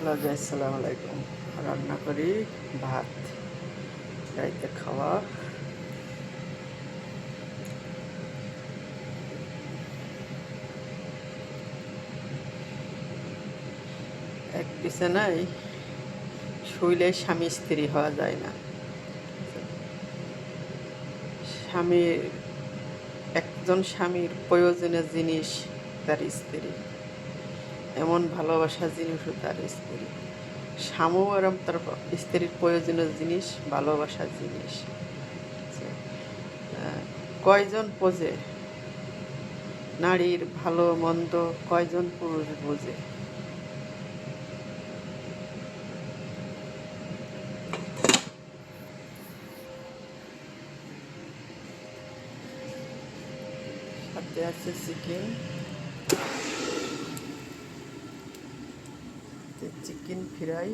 Hello আসসালামু আলাইকুম। রান্না করি ভাত, রাইতে খাওয়া। এক বিছানায় শুইলে স্বামী স্ত্রী হওয়া যায় না। স্বামীর একজন স্বামীর প্রয়োজনীয় জিনিস তার স্ত্রী, এমন ভালোবাসার জিনিসও তার স্ত্রী। স্বামীও এরম তার স্ত্রীর প্রয়োজনীয় জিনিস, ভালোবাসার জিনিস। কয়জন বোঝে নারীর ভালো মন্দ, কয়জন পুরুষ বোঝে? সাথে আছে চিকেন, চিকেন ফ্রাই।